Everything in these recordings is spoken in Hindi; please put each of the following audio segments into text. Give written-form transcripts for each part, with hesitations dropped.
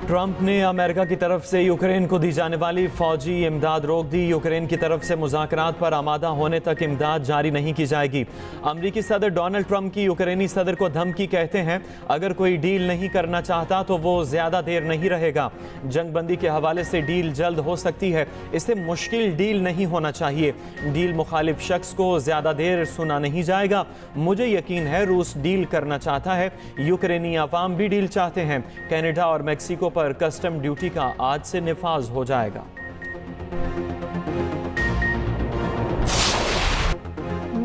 ट्रंप ने अमेरिका की तरफ से यूक्रेन को दी जाने वाली फौजी इमदाद रोक दी। यूक्रेन की तरफ से मुज़ाकरात पर आमादा होने तक इमदाद जारी नहीं की जाएगी। अमरीकी सदर डोनाल्ड ट्रंप की यूक्रेनी सदर को धमकी, कहते हैं अगर कोई डील नहीं करना चाहता तो वो ज़्यादा देर नहीं रहेगा। जंगबंदी के हवाले से डील जल्द हो सकती है, इससे मुश्किल डील नहीं होना चाहिए। डील मुखालिफ शख्स को ज़्यादा देर सुना नहीं जाएगा। मुझे यकीन है रूस डील करना चाहता है, यूक्रेनी अवाम भी डील चाहते हैं। कनाडा और मेक्सिको पर कस्टम ड्यूटी का आज से निफाज हो जाएगा।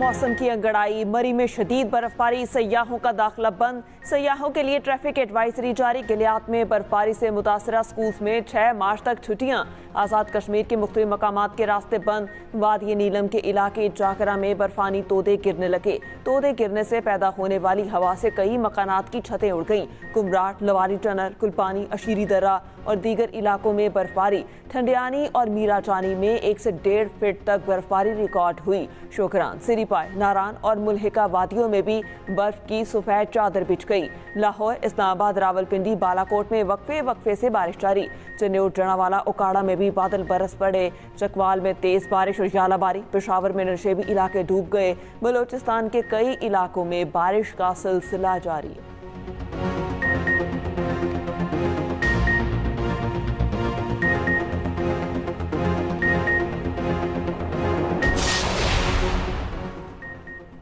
मौसम की अंगड़ाई, मरी में शदीद बर्फबारी, सयाहों का दाखिला बंद। सयाहों के लिए ट्रैफिक एडवाइजरी जारी। गिलियात में बर्फबारी से मुतासरा स्कूल्स में 6 मार्च तक छुट्टियां। आज़ाद कश्मीर के मुख्तलिफ मकामात के रास्ते बंद। वादी नीलम के इलाके जाकरा में बर्फानी तोदे गिरने लगे। तोदे गिरने से पैदा होने वाली हवा से कई मकानात की छतें उड़ गईं। कुमराट, लवारी टनल, कुलपानी, अशीरी दर्रा और दीगर इलाकों में बर्फबारी। ठंडियानी और मीरा जानी में 1 से 1.5 फीट तक बर्फबारी रिकॉर्ड हुई। शोकरान, सिरीपाई, नारान और मुल्हिका वादियों में भी बर्फ की सफेद चादर बिछ गई। लाहौर, इस्लामाबाद, रावलपिंडी, बालाकोट में वक्फे वक्फे से बारिश जारी। चन्नौर, जनावाला, उकाड़ा में भी बादल बरस पड़े। चकवाल में तेज बारिश और यालाबारी। पेशावर में नशेबी इलाके डूब गए। बलोचिस्तान के कई इलाकों में बारिश का सिलसिला जारी।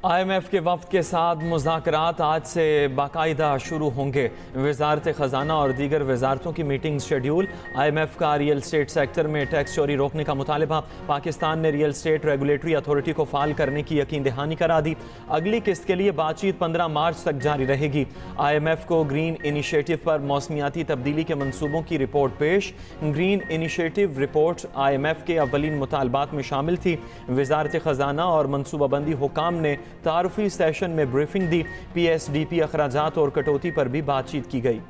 IMF के वफ्द के साथ मुज़ाकरात आज से बाकायदा शुरू होंगे। वज़ारत ख़जाना और दीगर वज़ारतों की मीटिंग शेड्यूल। IMF का रियल स्टेट सेक्टर में टैक्स चोरी रोकने का मुतालबा। पाकिस्तान ने रियल स्टेट रेगुलेटरी अथॉरिटी को फ़ाल करने की यकीन दहानी करा दी। अगली किस्त के लिए बातचीत 15 मार्च तक जारी रहेगी। IMF को ग्रीन इनिशिएटिव पर मौसमियाती तब्दीली के मनसूबों की रिपोर्ट पेश। ग्रीन इनिशिएटिव रिपोर्ट IMF के अव्वलीन मुतालबात में शामिल थी। वज़ारत ख़जाना और मनसूबाबंदी हुकाम ने तारुफी सेशन में ब्रीफिंग दी। PSDP अखराजात और कटौती पर भी बातचीत की गई।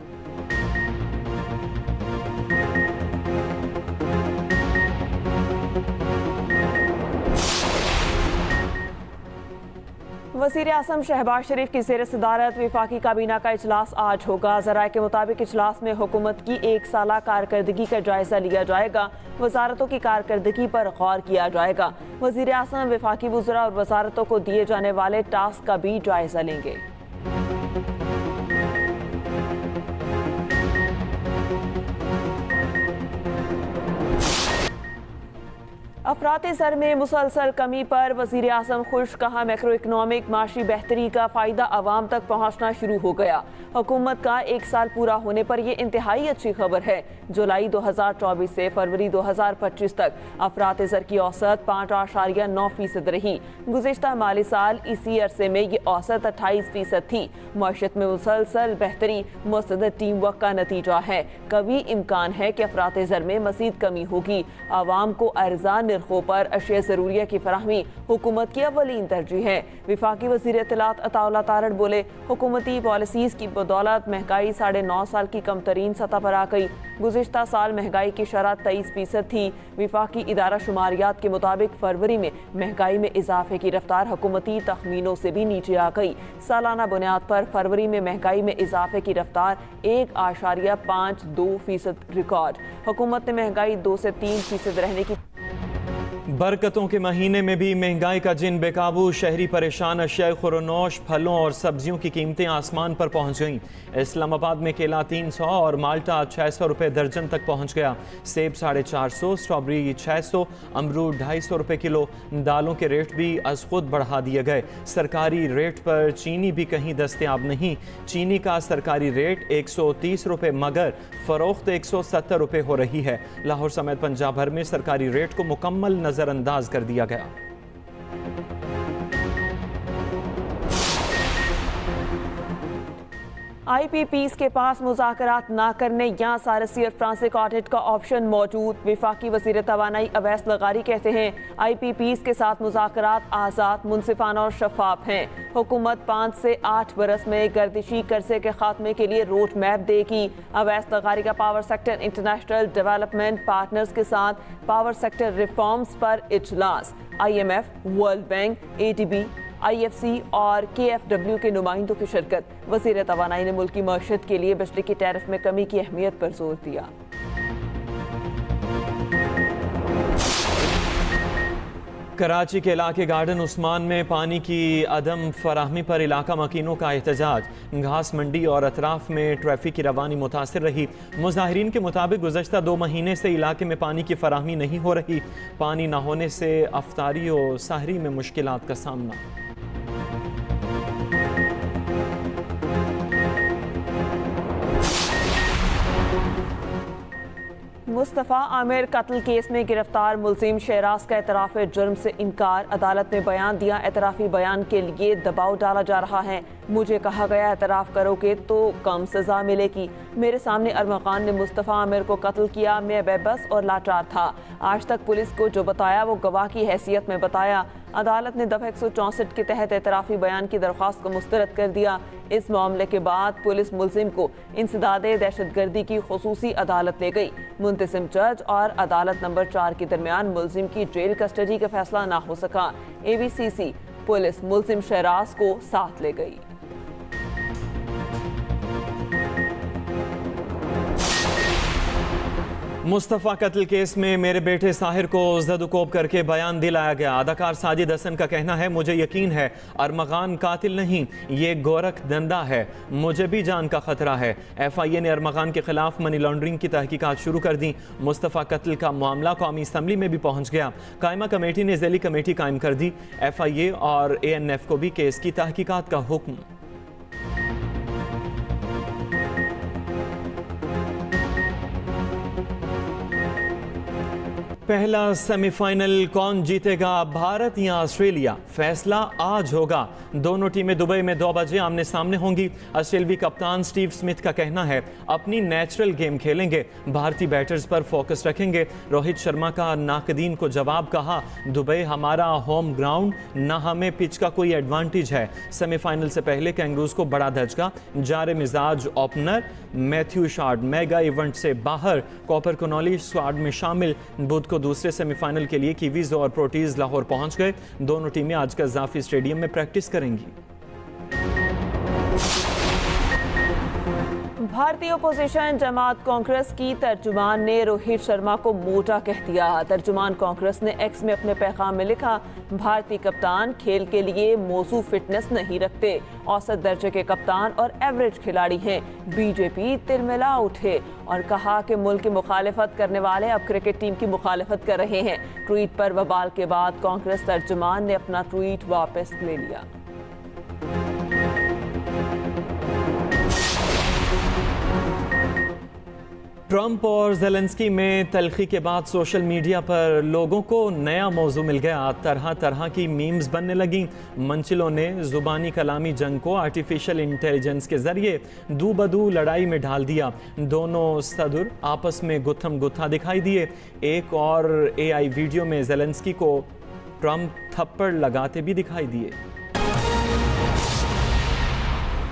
वज़ीर आज़म शहबाज शरीफ की ज़ेर सदारत वफाकी काबीना का इजलास आज होगा। ज़राए के मुताबिक इजलास में हुकूमत की 1 साला कारकर्दगी का जायजा लिया जाएगा। वजारतों की कारकर्दगी पर गौर किया जाएगा। वज़ीर आज़म वफाकी वज़रा और वजारतों को दिए जाने वाले टास्क का भी जायजा लेंगे। अफराती ज़र में मुसलसल कमी पर वज़ीर आज़म खुश। कहा मैक्रो इकनॉमिक माशी बेहतरी का फ़ायदा आवाम तक पहुँचना शुरू हो गया। हुकूमत का 1 साल पूरा होने पर यह इंतहाई अच्छी खबर है। जुलाई 2024 से फरवरी 2025 तक अफराती ज़र की औसत 5.9% रही। गुज़िश्ता माली साल इसी अरसे में ये औसत 28% थी। मईशत में मुसलसल बेहतरी मुस्तद टीम वर्क का नतीजा है। कभी इम्कान है कि अफराती ज़र में मज़ीद कमी होगी। आवाम को अर्ज़ान निर्खों पर अशिया ज़रूरिया की फराहमी हुकूमत की अव्वलीन तरजीह है। वफाकी वज़ीर इत्तलात अताउल्लाह तारड़ बोले, हुकूमती पॉलिसीज़ की बदौलत महंगाई 9.5 साल की कम तरीन सतह पर आ गई। गुज़िश्ता साल महंगाई की शरह 23% थी। वफाकी इदारा शुमारियात के मुताबिक फरवरी में महंगाई में इजाफे की रफ्तार हुकूमती तखमीनों से भी नीचे आ गई। सालाना बुनियाद पर फरवरी में महंगाई में इजाफे की रफ्तार 1.52% रिकॉर्ड। हुकूमत ने महंगाई 2 से 3% रहने की। बरकतों के महीने में भी महंगाई का जिन बेकाबू। शहरी परेशान। अशिया खुरनोश, फलों और सब्जियों की कीमतें आसमान पर पहुंच गईं। इस्लामाबाद में केला 300 और माल्टा 600 रुपये दर्जन तक पहुंच गया। सेब 450, स्ट्रॉबेरी 600, अमरूद 250 रुपये किलो। दालों के रेट भी अज खुद बढ़ा दिए गए। सरकारी रेट पर चीनी भी कहीं दस्तयाब नहीं। चीनी का सरकारी रेट 130 रुपये मगर फ़रोख्त 170 रुपये हो रही है। लाहौर समेत पंजाब भर में सरकारी रेट को मुकम्मल नजरअंदाज कर दिया गया। IPPs के पास मुज़ाकरात ना करने या सारसी और फ्रांसिक ऑडिट का ऑप्शन मौजूद। वफाकी वज़ीर तवानाई अवैस लगारी कहते हैं IPPs के साथ मुज़ाकरात आज़ाद, मुनसिफाना और शफाफ हैं। हुकूमत 5 से 8 बरस में गर्दिशी कर्जे के खात्मे के लिए रोड मैप देगी। अवैस लगारी का power sector international development partners के साथ पावर सेक्टर रिफॉर्म्स पर इजलास। IMF, world bank, ADB, IFC और KFW के नुमाइंदों की शिरकत। वज़ीर तवानाई ने मुल्की मईशत के लिए बिजली की टैरिफ में कमी की अहमियत पर जोर दिया। कराची के इलाके गार्डन उस्मान में पानी की अदम फराहमी पर इलाका मकीनों का एहतजाज। घास मंडी और अतराफ में ट्रैफिक की रवानी मुतासिर रही। मुजाहिरीन के मुताबिक गुज़श्ता 2 महीने से इलाके में पानी की फराहमी नहीं हो रही। पानी न होने से अफ्तारी और सहरी में मुश्किलात का सामना। मुस्तफ़ा आमिर कत्ल केस में गिरफ्तार मुलजिम शहराज का एतराफ़ जुर्म से इनकार। अदालत में बयान दिया, एतराफ़ी बयान के लिए दबाव डाला जा रहा है। मुझे कहा गया एतराफ़ करोगे तो कम सज़ा मिलेगी। मेरे सामने अरमग़ान ने मुस्तफ़ा आमिर को कत्ल किया। मैं बेबस और लाचार था। आज तक पुलिस को जो बताया वो गवाह की हैसियत में बताया। अदालत ने दफ़ा 164 के तहत एतराफ़ी बयान की दरख्वास्त को मुस्तरद कर दिया। इस मामले के बाद पुलिस मुलजिम को इंसदादे दहशतगर्दी की खुसूसी अदालत ले गई। मुंतज़िम जज और अदालत नंबर 4 के दरमियान मुलजिम की जेल कस्टडी का फैसला ना हो सका। ABCC पुलिस मुलजिम शहराज को साथ ले गई। मुस्तफ़ा कत्ल केस में मेरे बेटे साहिर को ज़दुकोब करके बयान दिलाया गया। अदाकार साजिद हसन का कहना है, मुझे यकीन है अरमग़ान कातिल नहीं, ये गोरख दंदा है, मुझे भी जान का खतरा है। FIA ने अरमग़ान के खिलाफ मनी लॉन्ड्रिंग की तहकीकात शुरू कर दी। मुस्तफ़ा कत्ल का मामला कौमी असम्बली में भी पहुँच गया। कायमा कमेटी ने ज़ैली कमेटी कायम कर दी। FIA और ANF को भी केस की तहकीकात का हुक्म। पहला सेमीफाइनल कौन जीतेगा, भारत या ऑस्ट्रेलिया? फैसला आज होगा। दोनों टीमें दुबई में 2 बजे आमने सामने होंगी। ऑस्ट्रेलियावी कप्तान स्टीव स्मिथ का कहना है, अपनी नेचुरल गेम खेलेंगे, भारतीय बैटर्स पर फोकस रखेंगे। रोहित शर्मा का नाकदीन को जवाब, कहा दुबई हमारा होम ग्राउंड, न हमें पिच का कोई एडवांटेज है। सेमीफाइनल से पहले कैंगरूज को बड़ा धचका, जारे मिजाज opener Matthew shard mega event से बाहर। कॉपर कनौली स्क्वाड में शामिल। बुध को दूसरे सेमीफाइनल के लिए कीवीज और प्रोटीज लाहौर पहुंच गए। दोनों टीमें आज कज़ाफी स्टेडियम में प्रैक्टिस करेंगी। भारतीय अपोजिशन जमात कांग्रेस की तर्जुमान ने रोहित शर्मा को मोटा कह दिया। तर्जुमान कांग्रेस ने एक्स में अपने पैगाम में लिखा, भारतीय कप्तान खेल के लिए मौजू फिटनेस नहीं रखते, औसत दर्जे के कप्तान और एवरेज खिलाड़ी हैं। बीजेपी तिलमिला उठे और कहा कि मुल्क की मुखालिफत करने वाले अब क्रिकेट टीम की मुखालिफत कर रहे हैं। ट्वीट पर बवाल के बाद कांग्रेस तर्जुमान ने अपना ट्वीट वापस ले लिया। ट्रंप और ज़ेलेंस्की में तलखी के बाद सोशल मीडिया पर लोगों को नया मौजू मिल गया। तरह तरह की मीम्स बनने लगी। मंचिलों ने ज़ुबानी कलामी जंग को आर्टिफिशियल इंटेलिजेंस के जरिए दू बदू लड़ाई में ढाल दिया। दोनों सदुर आपस में गुत्थम गुत्था दिखाई दिए। एक और AI वीडियो में ज़ेलेंस्की को ट्रंप थप्पड़ लगाते भी दिखाई दिए।